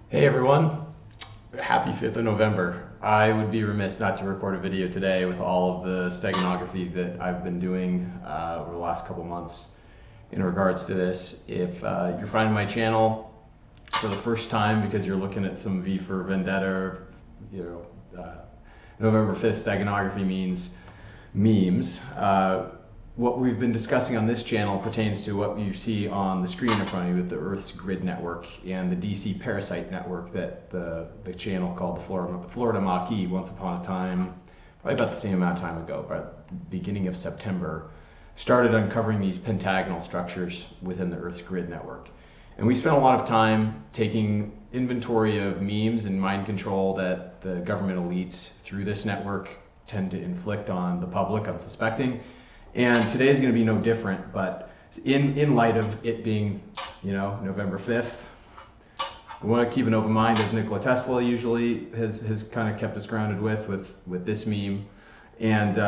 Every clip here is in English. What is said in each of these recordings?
Hey everyone, happy 5th of November. I would be remiss not to record a video today with all of the steganography that I've been doing over the last couple months in regards to this. If you're finding my channel for the first time because you're looking at some V for Vendetta, November 5th steganography means memes. What we've been discussing on this channel pertains to what you see on the screen in front of you with the Earth's grid network and the DC parasite network that the channel called the Florida Maquis once upon a time, probably about the same amount of time ago, but the beginning of September, started uncovering these pentagonal structures within the Earth's grid network. And we spent a lot of time taking inventory of memes and mind control that the government elites through this network tend to inflict on the public unsuspecting. And today is going to be no different, but in light of it being, November 5th, we want to keep an open mind, as Nikola Tesla usually has kind of kept us grounded with this meme, and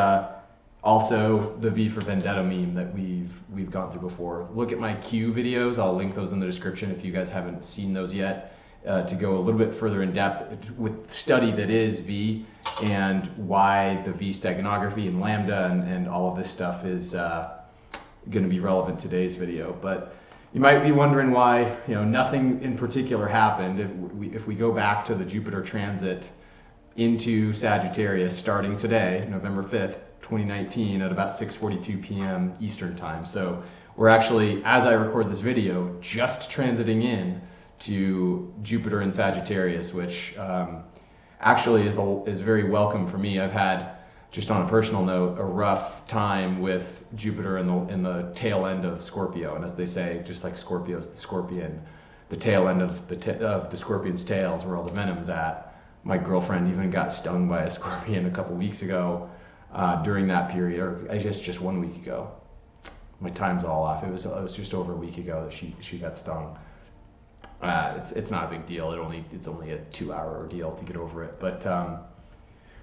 also the V for Vendetta meme that we've gone through before. Look at my Q videos. I'll link those in the description if you guys haven't seen those yet, to go a little bit further in depth with study that is V and why the V steganography and lambda and all of this stuff is going to be relevant to today's video. But you might be wondering why nothing in particular happened. If we go back to the Jupiter transit into Sagittarius starting today, November 5th, 2019 at about 6:42 p.m. Eastern time. So we're actually, as I record this video, just transiting in to Jupiter and Sagittarius, which actually is very welcome for me. I've had, just on a personal note, a rough time with Jupiter in the tail end of Scorpio, and as they say, just like Scorpio's the scorpion, the tail end of the scorpion's tail is where all the venom's at. My girlfriend even got stung by a scorpion a couple weeks ago during that period, or I guess just 1 week ago. My time's all off. It was just over a week ago that she got stung. It's not a big deal. It's only a 2-hour ordeal to get over it. But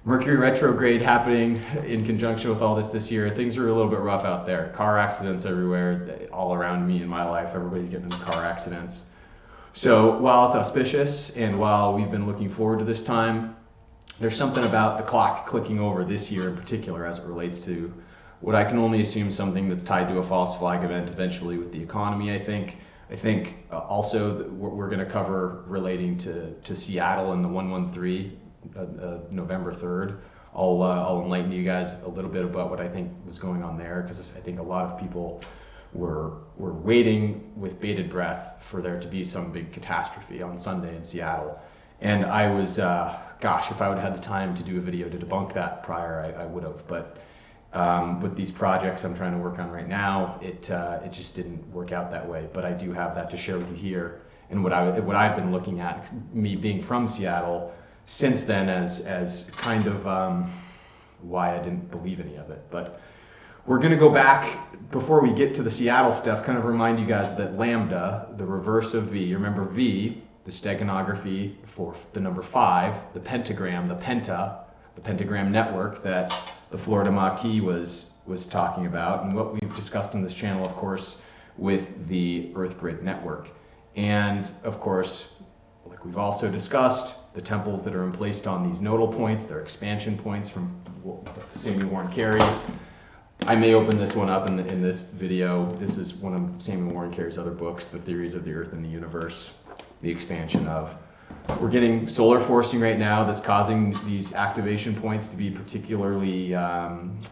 Mercury retrograde happening in conjunction with all this year. Things are a little bit rough out there. Car accidents everywhere, all around me in my life. Everybody's getting into car accidents. So while it's auspicious and while we've been looking forward to this time, there's something about the clock clicking over this year in particular as it relates to what I can only assume something that's tied to a false flag event eventually with the economy, I think. I think also what we're going to cover relating to Seattle and the 113, November 3rd. I'll enlighten you guys a little bit about what I think was going on there, because I think a lot of people were waiting with bated breath for there to be some big catastrophe on Sunday in Seattle. And I was, gosh, if I would have had the time to do a video to debunk that prior, I would have. But with these projects I'm trying to work on right now, it just didn't work out that way. But I do have that to share with you here, and what I've been looking at, me being from Seattle since then, as kind of why I didn't believe any of it. But we're going to go back before we get to the Seattle stuff. Kind of remind you guys that lambda, the reverse of V. You remember V, the steganography for the number 5, the pentagram, the pentagram network that the Florida Maquis was talking about, and what we've discussed on this channel, of course, with the Earth Grid Network. And of course, like we've also discussed, the temples that are placed on these nodal points, they're expansion points from Samuel Warren Carey. I may open this one up in this video. This is one of Samuel Warren Carey's other books, The Theories of the Earth and the Universe, the expansion of. We're getting solar forcing right now that's causing these activation points to be particularly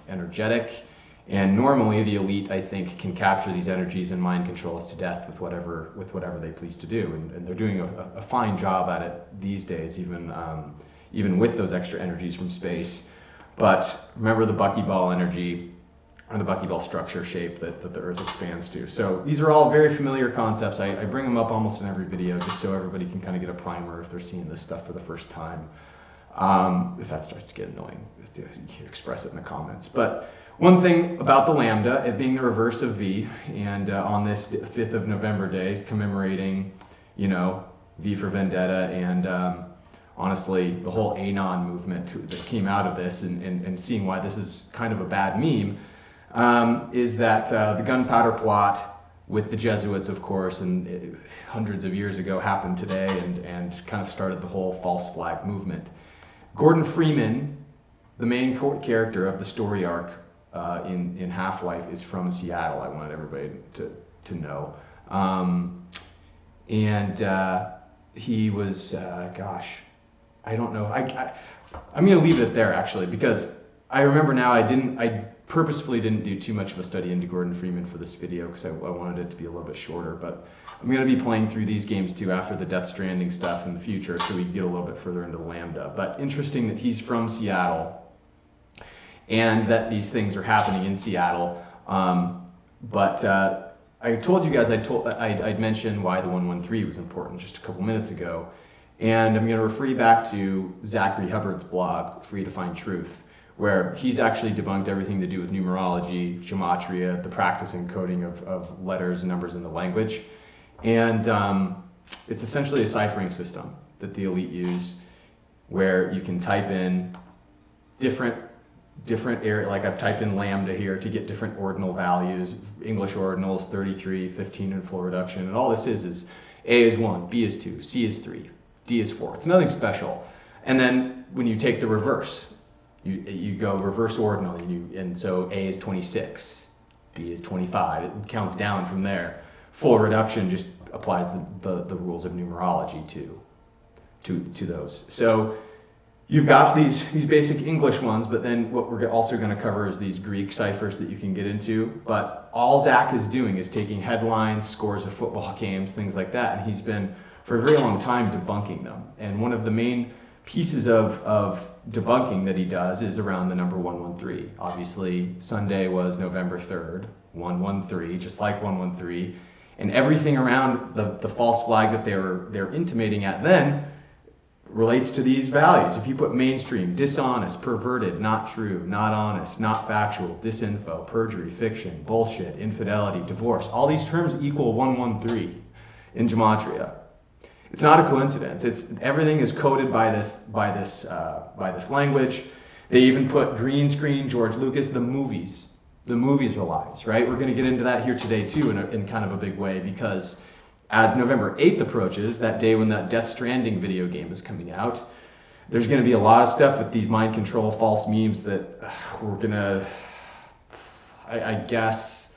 energetic. And normally the elite, I think, can capture these energies and mind control us to death with whatever they please to do. And they're doing a fine job at it these days, even with those extra energies from space. But remember the buckyball energy, or the buckyball structure shape that the Earth expands to. So these are all very familiar concepts. I bring them up almost in every video just so everybody can kind of get a primer if they're seeing this stuff for the first time. If that starts to get annoying, you can express it in the comments. But one thing about the lambda, it being the reverse of V, and on this 5th of November day, commemorating, V for Vendetta, and honestly, the whole Anon movement that came out of this, and seeing why this is kind of a bad meme, is that the gunpowder plot with the Jesuits, of course, and hundreds of years ago happened today and kind of started the whole false flag movement. Gordon Freeman, the main character of the story arc in Half-Life, is from Seattle. I wanted everybody to know. He was, gosh, I don't know. I'm going to leave it there, actually, because I remember now I purposefully didn't do too much of a study into Gordon Freeman for this video because I wanted it to be a little bit shorter, but I'm going to be playing through these games too after the Death Stranding stuff in the future, so we can get a little bit further into Lambda. But interesting that he's from Seattle and that these things are happening in Seattle. I told you guys I'd mentioned why the 113 was important just a couple minutes ago, and I'm going to refer you back to Zachary Hubbard's blog, Free to Find Truth, where he's actually debunked everything to do with numerology, gematria, the practice and coding of letters and numbers in the language. And it's essentially a ciphering system that the elite use where you can type in different area, like I've typed in lambda here to get different ordinal values, English ordinals, 33, 15 in full reduction. And all this is A is 1, B is 2, C is 3, D is 4. It's nothing special. And then when you take the reverse, you go reverse ordinal, and so A is 26, B is 25. It counts down from there. Full reduction just applies the rules of numerology to those. So you've got these basic English ones, but then what we're also going to cover is these Greek ciphers that you can get into. But all Zach is doing is taking headlines, scores of football games, things like that, and he's been for a very long time debunking them. And one of the main pieces of debunking that he does is around the number 113. Obviously, Sunday was November 3rd, 113, just like 113, and everything around the false flag that they're intimating at then relates to these values. If you put mainstream, dishonest, perverted, not true, not honest, not factual, disinfo, perjury, fiction, bullshit, infidelity, divorce, all these terms equal 113 in gematria. It's not a coincidence. Everything is coded by this language. They even put green screen, George Lucas, the movies. The movies are lies, right? We're going to get into that here today too in kind of a big way, because as November 8th approaches, that day when that Death Stranding video game is coming out, there's going to be a lot of stuff with these mind control false memes that we're going to, I guess,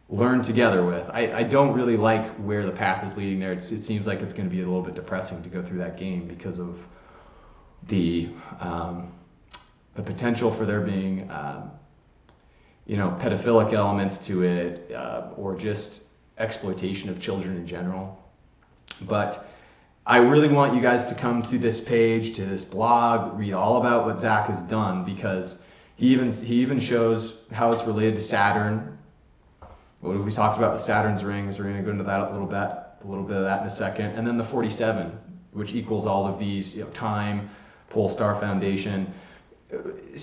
learn together with. I don't really like where the path is leading there. It seems like it's going to be a little bit depressing to go through that game because of the potential for there being pedophilic elements to it, or just exploitation of children in general. But I really want you guys to come to this page, to this blog, read all about what Zach has done, because he even shows how it's related to Saturn. What have we talked about with Saturn's rings? We're going to go into that a little bit of that in a second. And then the 47, which equals all of these, time, pole star foundation.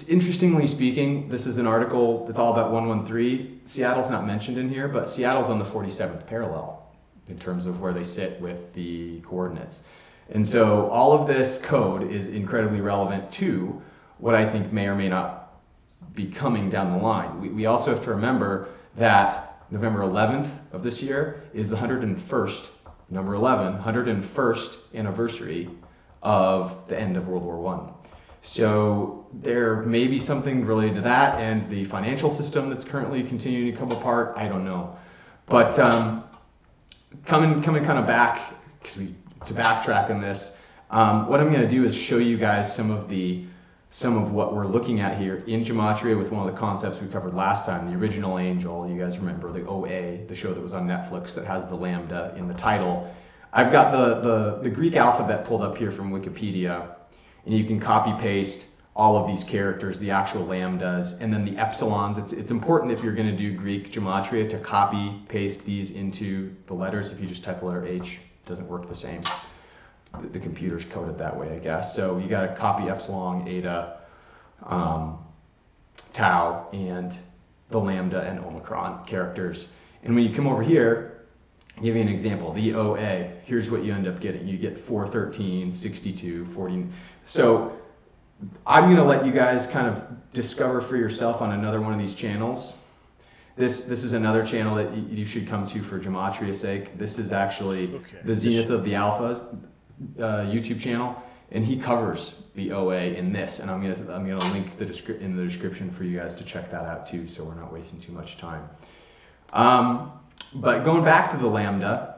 Interestingly speaking, this is an article that's all about 113. Seattle's not mentioned in here, but Seattle's on the 47th parallel in terms of where they sit with the coordinates. And so all of this code is incredibly relevant to what I think may or may not be coming down the line. We also have to remember that November 11th of this year is the 101st, number 11, 101st anniversary of the end of World War I. So there may be something related to that and the financial system that's currently continuing to come apart. I don't know. But coming kind of back, to backtrack on this, what I'm going to do is show you guys some of what we're looking at here in gematria with one of the concepts we covered last time, the original angel. You guys remember the OA, the show that was on Netflix that has the lambda in the title. I've got the Greek alphabet pulled up here from Wikipedia, and you can copy paste all of these characters, the actual lambdas, and then the epsilons. It's important if you're going to do Greek gematria to copy paste these into the letters. If you just type the letter H, it doesn't work the same. The computer's coded that way, I guess. So you got to copy epsilon, eta, tau, and the lambda and omicron characters. And when you come over here, I'll give you an example. The OA, here's what you end up getting. You get 413, 62, 40. So I'm going to let you guys kind of discover for yourself on another one of these channels This is another channel that you should come to for gematria's sake. This is actually the Zenith of the Alphas YouTube channel, and he covers the OA in this, and I'm gonna link in the description for you guys to check that out too, so we're not wasting too much time. But going back to the lambda,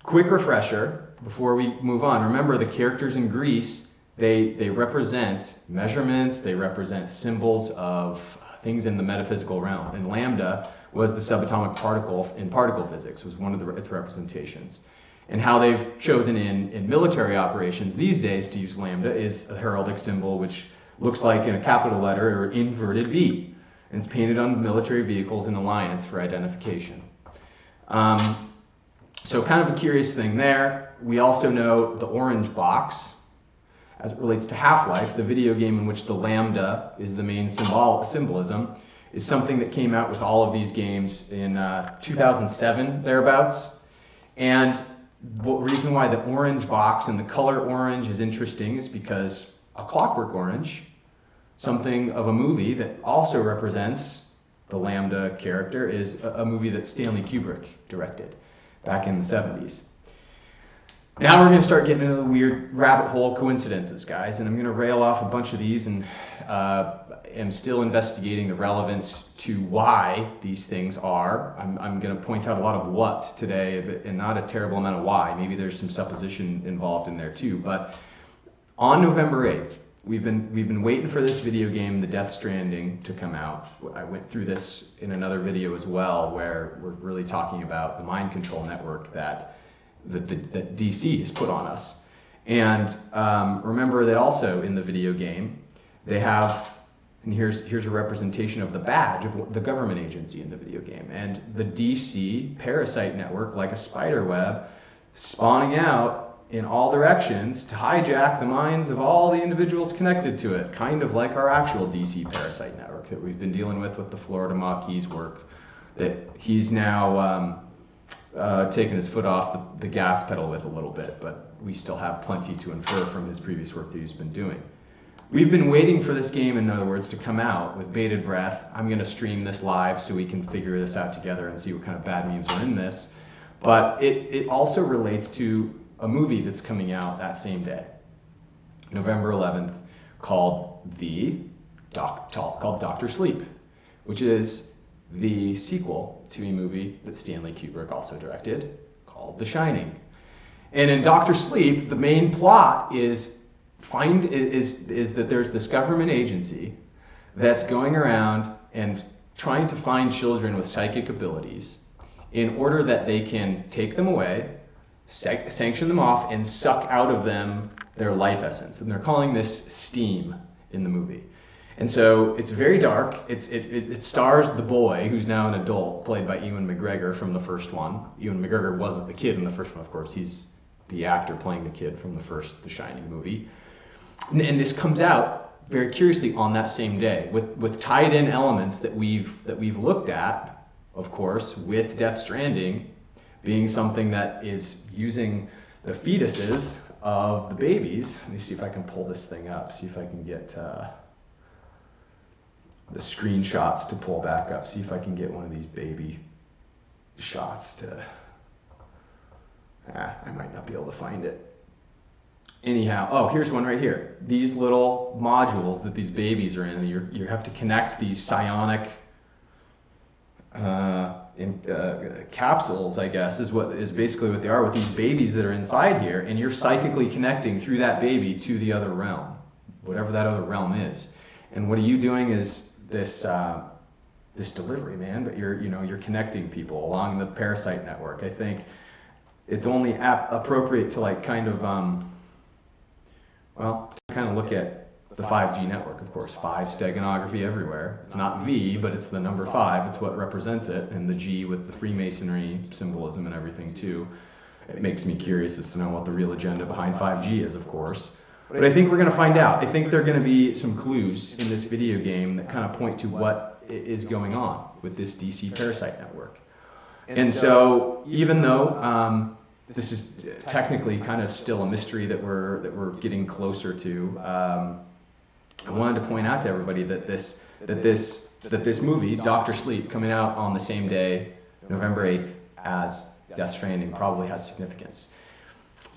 quick refresher before we move on. Remember, the characters in Greece, they represent measurements, they represent symbols of things in the metaphysical realm, and lambda was the subatomic particle in particle physics, was one of its representations. And how they've chosen in military operations these days to use lambda is a heraldic symbol which looks like in a capital letter or inverted V. And it's painted on military vehicles in Alliance for identification. So kind of a curious thing there. We also know the orange box, as it relates to Half-Life, the video game in which the lambda is the main symbolism, is something that came out with all of these games in 2007, thereabouts. And the reason why the orange box and the color orange is interesting is because A Clockwork Orange, something of a movie that also represents the lambda character, is a movie that Stanley Kubrick directed back in the 70s. Now we're going to start getting into the weird rabbit hole coincidences, guys, and I'm going to rail off a bunch of these, and am still investigating the relevance to why these things are. I'm going to point out a lot of what today, and not a terrible amount of why. Maybe there's some supposition involved in there too. But on November 8th, we've been waiting for this video game, the Death Stranding, to come out. I went through this in another video as well, where we're really talking about the mind control network that DC has put on us. And remember that also in the video game, they have, and here's a representation of the badge of the government agency in the video game. And the DC parasite network, like a spider web, spawning out in all directions to hijack the minds of all the individuals connected to it, kind of like our actual DC parasite network that we've been dealing with the Florida Maquis work, that he's now taken his foot off the gas pedal with a little bit, but we still have plenty to infer from his previous work that he's been doing. We've been waiting for this game, in other words, to come out with bated breath. I'm going to stream this live so we can figure this out together and see what kind of bad memes are in this. But it also relates to a movie that's coming out that same day, November 11th, called Dr. Sleep, which is the sequel to a movie that Stanley Kubrick also directed called The Shining. And in Dr. Sleep, the main plot is that there's this government agency that's going around and trying to find children with psychic abilities in order that they can take them away, sanction them off, and suck out of them their life essence. And they're calling this STEAM in the movie. And so it's very dark. It stars the boy, who's now an adult, played by Ewan McGregor from the first one. Ewan McGregor wasn't the kid in the first one, of course. He's the actor playing the kid from the first The Shining movie. And this comes out very curiously on that same day with tied-in elements that we've looked at, of course, with Death Stranding being something that is using the fetuses of the babies. Let me see if I can pull this thing up, see if I can get the screenshots to pull back up, see if I can get one of these baby shots to... I might not be able to find it. Anyhow, oh, here's one right here. These little modules that these babies are in, you have to connect these psionic capsules, I guess, is basically what they are, with these babies that are inside here, and you're psychically connecting through that baby to the other realm, whatever that other realm is. And what are you doing is this delivery, man, but you're connecting people along the parasite network. I think it's only appropriate to kind of look at the 5G network, of course. 5 steganography everywhere. It's not V, but it's the number 5. It's what represents it, and the G with the Freemasonry symbolism and everything too. It makes me curious as to know what the real agenda behind 5G is, of course. But I think we're going to find out. I think there are going to be some clues in this video game that kind of point to what is going on with this DC parasite network. And so, even though this is technically kind of still a mystery that we're getting closer to, I wanted to point out to everybody that this that this movie, Dr. Sleep, coming out on the same day, November 8th, as Death Stranding, probably has significance.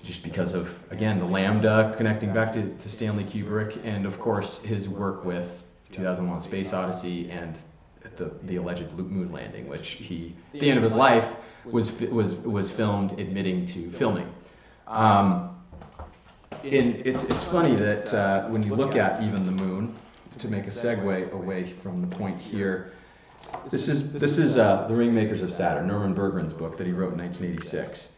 Just because of, again, the lambda connecting back to Stanley Kubrick, and of course his work with 2001: Space Odyssey and the alleged moon landing, which he, at the end of his life, was filmed admitting to filming. It's funny that when you look at even the moon, to make a segue away from the point here, this is The Ringmakers of Saturn, Norman Berggren's book that he wrote in 1986.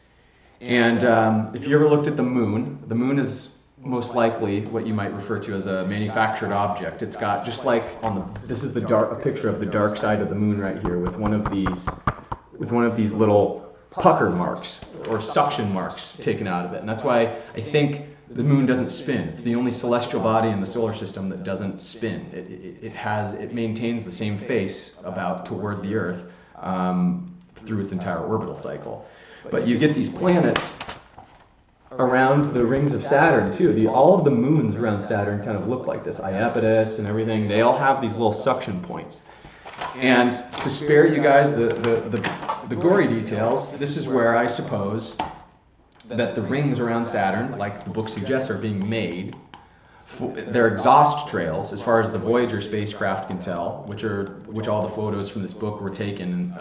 And if you ever looked at the moon is most likely what you might refer to as a manufactured object. It's got, just like this is a picture of the dark side of the moon right here, with one of these little pucker marks or suction marks taken out of it. And that's why I think the moon doesn't spin. It's the only celestial body in the solar system that doesn't spin. It maintains the same face toward the Earth through its entire orbital cycle. But you get these planets around the rings of Saturn too. All of the moons around Saturn kind of look like this. Iapetus and everything, they all have these little suction points. And to spare you guys the gory details, this is where I suppose that the rings around Saturn, like the book suggests, are being made. They're exhaust trails, as far as the Voyager spacecraft can tell, which all the photos from this book were taken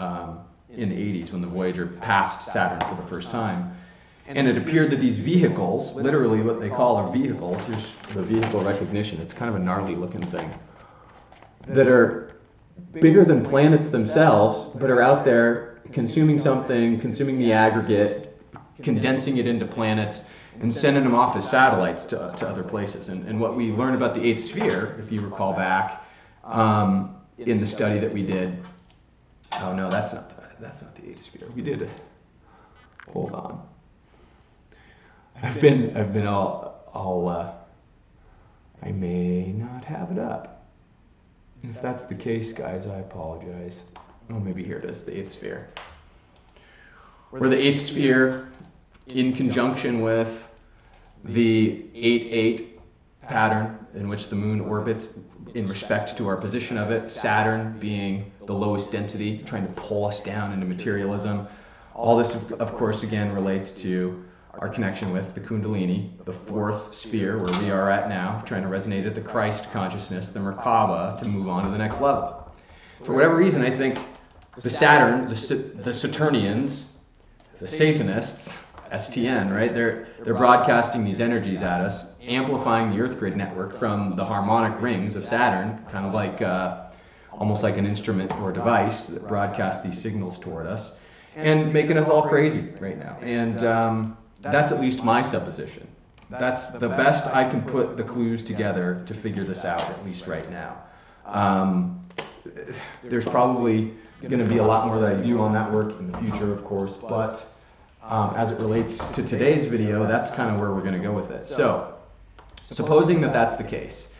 in the 80s when the Voyager passed Saturn for the first time. And it appeared that these vehicles, literally what they call are vehicles, here's the vehicle recognition, it's kind of a gnarly looking thing, that are bigger than planets themselves, but are out there consuming something, consuming the aggregate, condensing it into planets, and sending them off as satellites to other places. And what we learned about the eighth sphere, if you recall back, in the study that we did, oh no, that's not the eighth sphere. We did, hold on. I've been all I may not have it up. If that's the case, guys, I apologize. Oh, maybe here it is, the eighth sphere. Where the eighth sphere, in conjunction with the 8-8 pattern in which the moon orbits in respect to our position of it, Saturn being the lowest density, trying to pull us down into materialism. All this, of course, again relates to our connection with the Kundalini, the fourth sphere where we are at now, trying to resonate at the Christ consciousness, the Merkaba, to move on to the next level. For whatever reason, I think the Saturn, the Saturnians, the Satanists, STN, right? They're broadcasting these energies at us, amplifying the Earth grid network from the harmonic rings of Saturn, kind of like almost like an instrument or device that broadcasts these signals toward us, and making us all crazy right now. And that's at least my supposition. That's the best I can put the clues together to figure this out, at least right now. There's probably going to be a lot more that I do on that work in the future, of course, but as it relates to today's video, that's kind of where we're going to go with it. So, supposing that that's the case,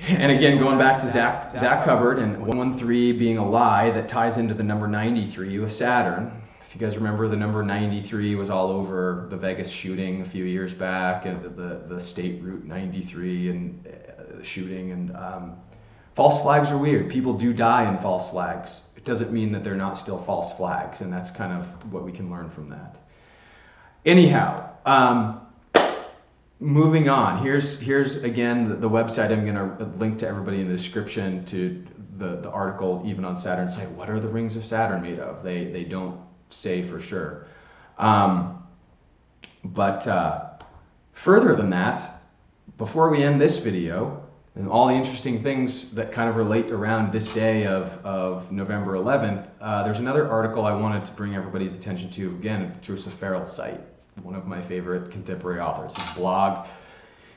and again, going back to Zach Hubbard and 113 being a lie that ties into the number 93 with Saturn. If you guys remember, the number 93 was all over the Vegas shooting a few years back, and the State Route 93 and shooting. And false flags are weird. People do die in false flags. It doesn't mean that they're not still false flags, and that's kind of what we can learn from that. Anyhow, moving on. Here's again the website. I'm going to link to everybody in the description to the article, even on Saturn. Say, what are the rings of Saturn made of? They don't say for sure. But further than that, before we end this video, and all the interesting things that kind of relate around this day of November 11th, there's another article I wanted to bring everybody's attention to, again, Joseph Farrell's site, one of my favorite contemporary authors. His blog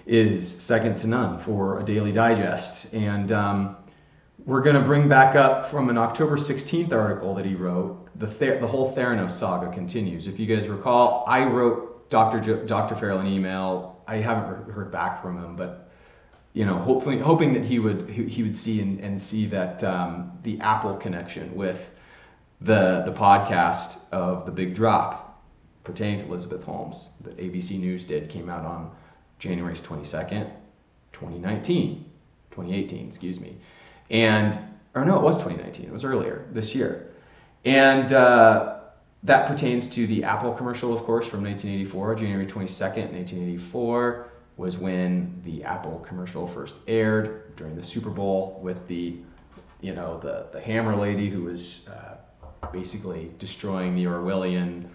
is second to none for a daily digest. And we're going to bring back up from an October 16th article that he wrote. The whole Theranos saga continues. If you guys recall, I wrote Dr. Farrell an email. I haven't heard back from him, but hoping that he would see and see that the Apple connection with the podcast of The Big Drop pertaining to Elizabeth Holmes that ABC News did came out on January 22nd, 2018, excuse me. And or no, it was 2019. It was earlier this year. And that pertains to the Apple commercial, of course, from 1984. January 22nd, 1984 was when the Apple commercial first aired during the Super Bowl with the hammer lady who was basically destroying the Orwellian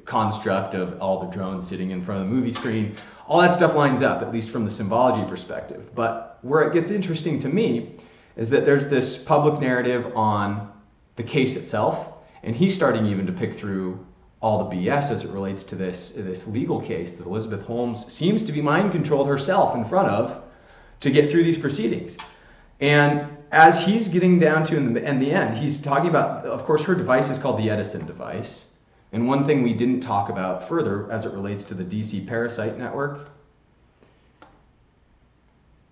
construct of all the drones sitting in front of the movie screen. All that stuff lines up, at least from the symbology perspective. But where it gets interesting to me is that there's this public narrative on the case itself, and he's starting even to pick through all the BS as it relates to this legal case that Elizabeth Holmes seems to be mind controlled herself in front of to get through these proceedings. And as he's getting down to in the end, he's talking about, of course, her device is called the Edison device. And one thing we didn't talk about further as it relates to the DC parasite network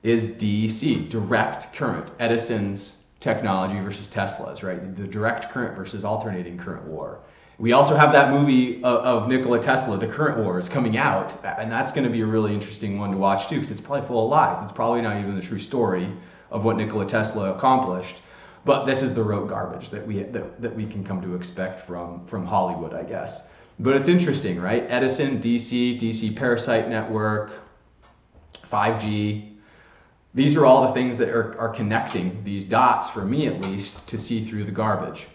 is DC, direct current, Edison's technology versus Tesla's, right? The direct current versus alternating current war. We also have that movie of Nikola Tesla, The Current War, is coming out, and that's going to be a really interesting one to watch too, because it's probably full of lies. It's probably not even the true story of what Nikola Tesla accomplished, but this is the rote garbage that we can come to expect from Hollywood, I guess. But it's interesting, right? Edison, DC parasite network, 5G. These are all the things that are connecting these dots, for me at least, to see through the garbage.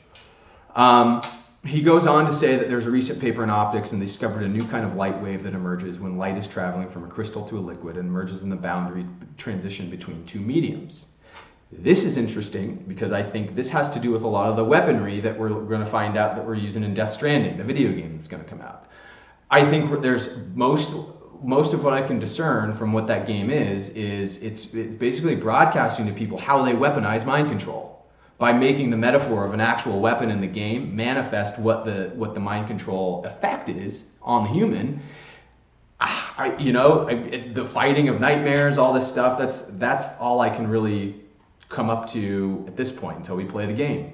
He goes on to say that there's a recent paper in optics and they discovered a new kind of light wave that emerges when light is traveling from a crystal to a liquid and emerges in the boundary transition between two mediums. This is interesting because I think this has to do with a lot of the weaponry that we're going to find out that we're using in Death Stranding, the video game that's going to come out. I think there's most of what I can discern from what that game is it's basically broadcasting to people how they weaponize mind control by making the metaphor of an actual weapon in the game manifest what the mind control effect is on the human. The fighting of nightmares, all this stuff, that's all I can really come up to at this point until we play the game.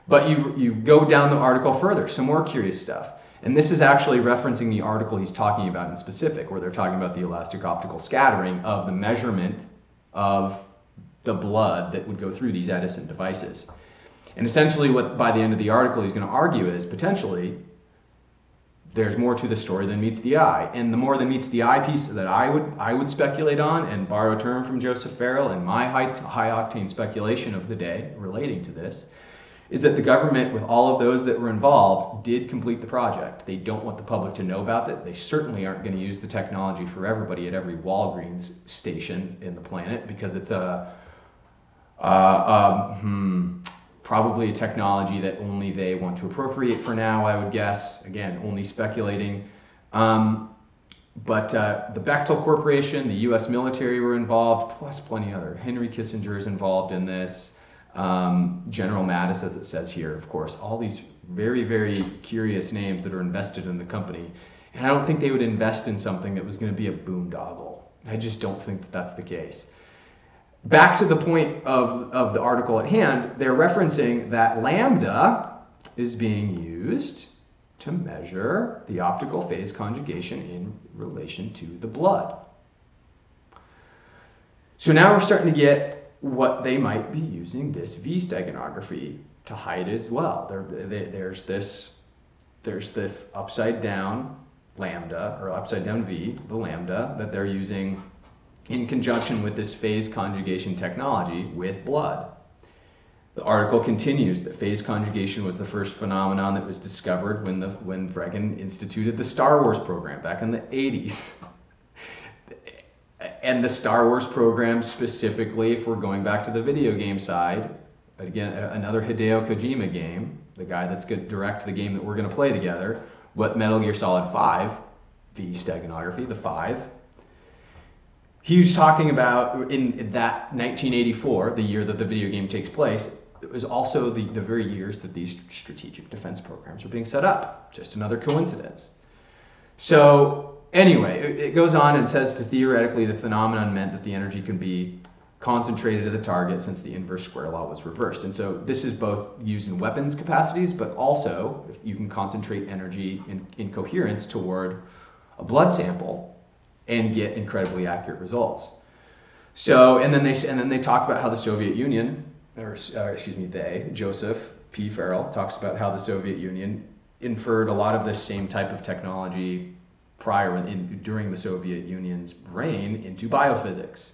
But you go down the article further, some more curious stuff. And this is actually referencing the article he's talking about in specific, where they're talking about the elastic optical scattering of the measurement of the blood that would go through these Edison devices. And essentially what by the end of the article he's going to argue is potentially there's more to the story than meets the eye. And the more than meets the eye piece that I would speculate on and borrow a term from Joseph Farrell and my high octane speculation of the day relating to this is that the government, with all of those that were involved, did complete the project. They don't want the public to know about it. They certainly aren't going to use the technology for everybody at every Walgreens station in the planet because it's probably a technology that only they want to appropriate for now, I would guess. Again, only speculating. But the Bechtel Corporation, the US military were involved, plus plenty other. Henry Kissinger is involved in this. General Mattis, as it says here, of course. All these very, very curious names that are invested in the company. And I don't think they would invest in something that was going to be a boondoggle. I just don't think that that's the case. Back to the point of the article at hand, they're referencing that lambda is being used to measure the optical phase conjugation in relation to the blood. So now we're starting to get what they might be using this V steganography to hide as well. There's this upside down lambda, or upside down V, the lambda, that they're using in conjunction with this phase conjugation technology with blood. The article continues that phase conjugation was the first phenomenon that was discovered when Reagan instituted the Star Wars program back in the 80s. And the Star Wars program specifically, if we're going back to the video game side, again, another Hideo Kojima game, the guy that's going to direct the game that we're going to play together, but Metal Gear Solid 5, V steganography, the 5, he was talking about in that 1984, the year that the video game takes place, it was also the very years that these strategic defense programs were being set up. Just another coincidence. So anyway, it goes on and says that theoretically the phenomenon meant that the energy can be concentrated at the target since the inverse square law was reversed. And so this is both used in weapons capacities, but also if you can concentrate energy in coherence toward a blood sample and get incredibly accurate results. So, and then they talk about how the Soviet Union Joseph P. Farrell, talks about how the Soviet Union inferred a lot of this same type of technology during the Soviet Union's reign into biophysics.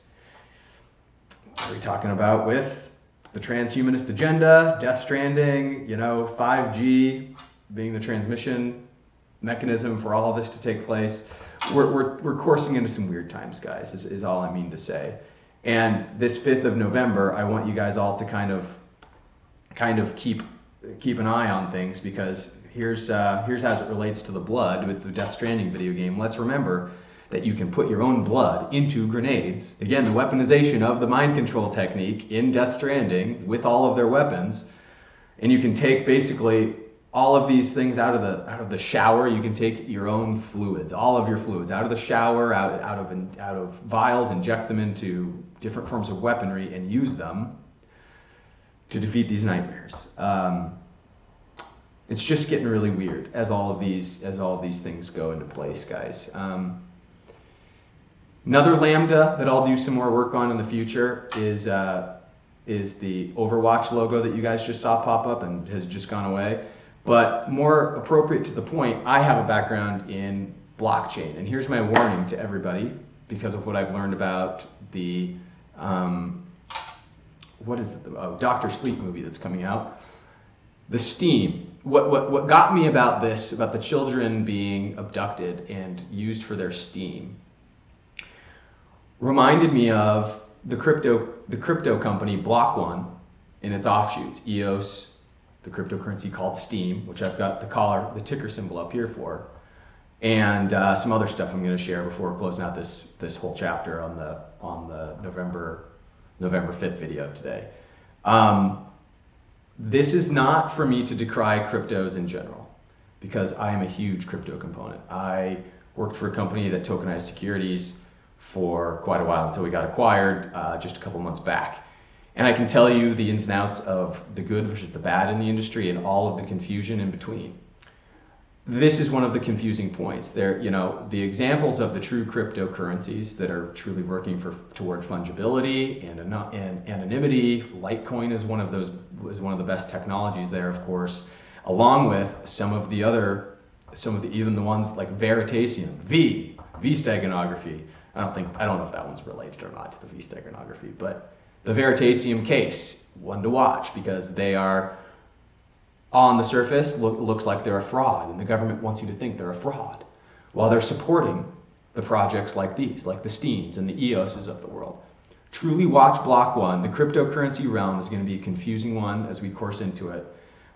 What are we talking about with the transhumanist agenda, Death Stranding, 5G being the transmission mechanism for all of this to take place? We're coursing into some weird times, guys, is all I mean to say. And this 5th of November, I want you guys all to kind of keep an eye on things, because here's as it relates to the blood with the Death Stranding video game. Let's remember that you can put your own blood into grenades. Again, the weaponization of the mind control technique in Death Stranding with all of their weapons, and you can take basically all of these things out of the shower. You can take your own fluids, all of your fluids, out of the shower, out of vials, inject them into different forms of weaponry, and use them to defeat these nightmares. It's just getting really weird as all of these things go into place, guys. Another lambda that I'll do some more work on in the future is the Overwatch logo that you guys just saw pop up and has just gone away. But more appropriate to the point, I have a background in blockchain, and here's my warning to everybody because of what I've learned about the Dr. Sleep movie that's coming out. The Steam. What got me about this, about the children being abducted and used for their Steam, reminded me of the crypto company Block One and its offshoots, EOS, the cryptocurrency called Steam, which I've got the ticker symbol up here for, and some other stuff I'm going to share before closing out this whole chapter on the November 5th video today. This is not for me to decry cryptos in general, because I am a huge crypto component. I worked for a company that tokenized securities for quite a while until we got acquired just a couple months back. And I can tell you the ins and outs of the good versus the bad in the industry and all of the confusion in between. This is one of the confusing points. The examples of the true cryptocurrencies that are truly working toward fungibility and anonymity. Litecoin is one of the best technologies there, of course, along with some of the even the ones like Veritasium, V Steganography. I don't know if that one's related or not to the V Steganography, but the Veritasium case, one to watch, because they are, on the surface, looks like they're a fraud, and the government wants you to think they're a fraud, while they're supporting the projects like these, like the Steams and the EOSs of the world. Truly watch Block One. The cryptocurrency realm is going to be a confusing one as we course into it.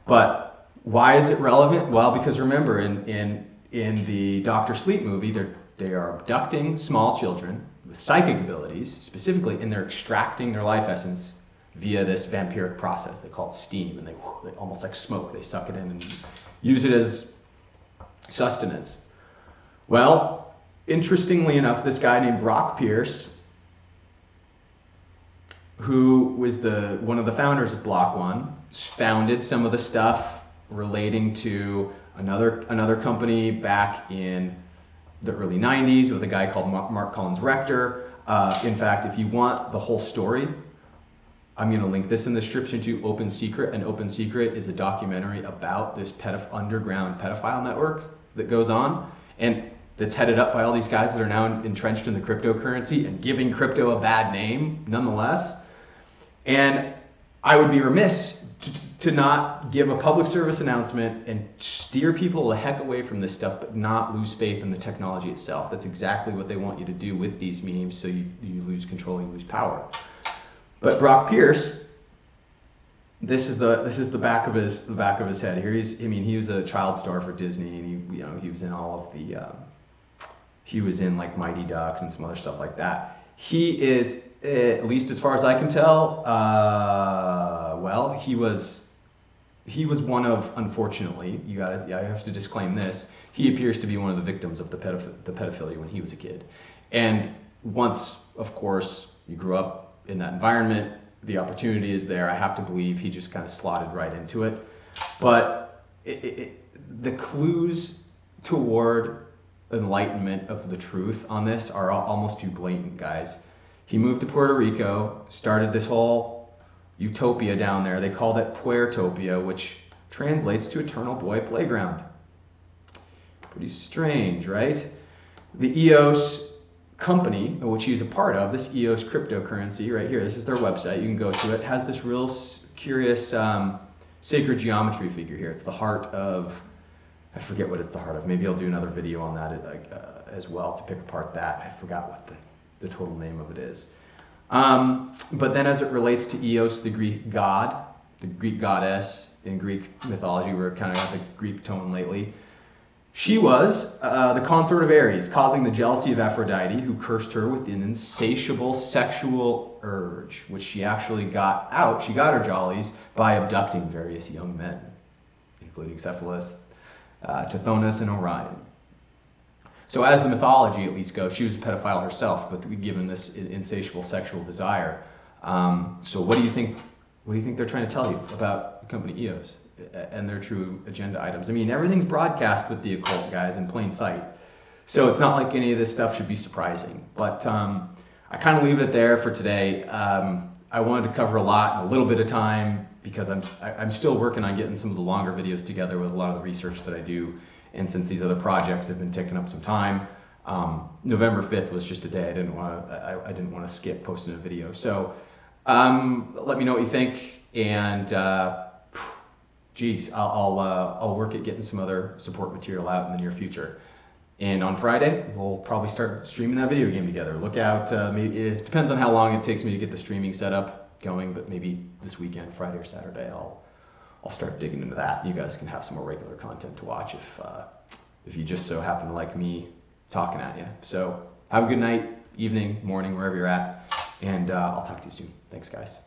But why is it relevant? Well, because remember, in the Dr. Sleep movie, they are abducting small children with psychic abilities, specifically, and they're extracting their life essence via this vampiric process. They call it steam, and they almost like smoke. They suck it in and use it as sustenance. Well, interestingly enough, this guy named Brock Pierce, who was one of the founders of Block One, founded some of the stuff relating to another company back in the early 90s with a guy called Mark Collins Rector. In fact, if you want the whole story, I'm going to link this in the description to Open Secret, and Open Secret is a documentary about this underground pedophile network that goes on, and that's headed up by all these guys that are now entrenched in the cryptocurrency and giving crypto a bad name nonetheless. And I would be remiss to not give a public service announcement and steer people the heck away from this stuff, but not lose faith in the technology itself. That's exactly what they want you to do with these memes, so you lose control, you lose power. But Brock Pierce, this is the back of his head. Here he was a child star for Disney, and he was in all of the he was in like Mighty Ducks and some other stuff like that. He is, at least as far as I can tell, well, he was one of, unfortunately, I have to disclaim this, he appears to be one of the victims of the pedophilia when he was a kid. And once, of course, you grew up in that environment, the opportunity is there. I have to believe he just kind of slotted right into it. But the clues toward enlightenment of the truth on this are almost too blatant, guys. He moved to Puerto Rico, started this whole utopia down there. They called it Puertopia, which translates to Eternal Boy Playground. Pretty strange, right? The EOS company, which he's a part of, this EOS cryptocurrency right here, this is their website, you can go to it, has this real curious sacred geometry figure here. It's the heart of, I forget what it's the heart of. Maybe I'll do another video on that as well to pick apart that. I forgot what the total name of it is. But then as it relates to Eos, the Greek god, the Greek goddess in Greek mythology, we're kind of at the Greek tone lately. She was the consort of Ares, causing the jealousy of Aphrodite, who cursed her with an insatiable sexual urge, which she actually got out. She got her jollies by abducting various young men, including Cephalus, Tithonus, and Orion. So as the mythology at least goes, she was a pedophile herself, but given this insatiable sexual desire. So what do you think? What do you think they're trying to tell you about the company EOS and their true agenda items? I mean, everything's broadcast with the occult guys in plain sight, so it's not like any of this stuff should be surprising. But I kind of leave it there for today. I wanted to cover a lot in a little bit of time because I'm still working on getting some of the longer videos together with a lot of the research that I do. And since these other projects have been taking up some time, November 5th was just a day I didn't want to skip posting a video. So let me know what you think, and geez, I'll work at getting some other support material out in the near future. And on Friday, we'll probably start streaming that video game together. Look out, maybe, it depends on how long it takes me to get the streaming setup going, but maybe this weekend, Friday or Saturday, I'll start digging into that. You guys can have some more regular content to watch if you just so happen to like me talking at you. So have a good night, evening, morning, wherever you're at, and I'll talk to you soon. Thanks, guys.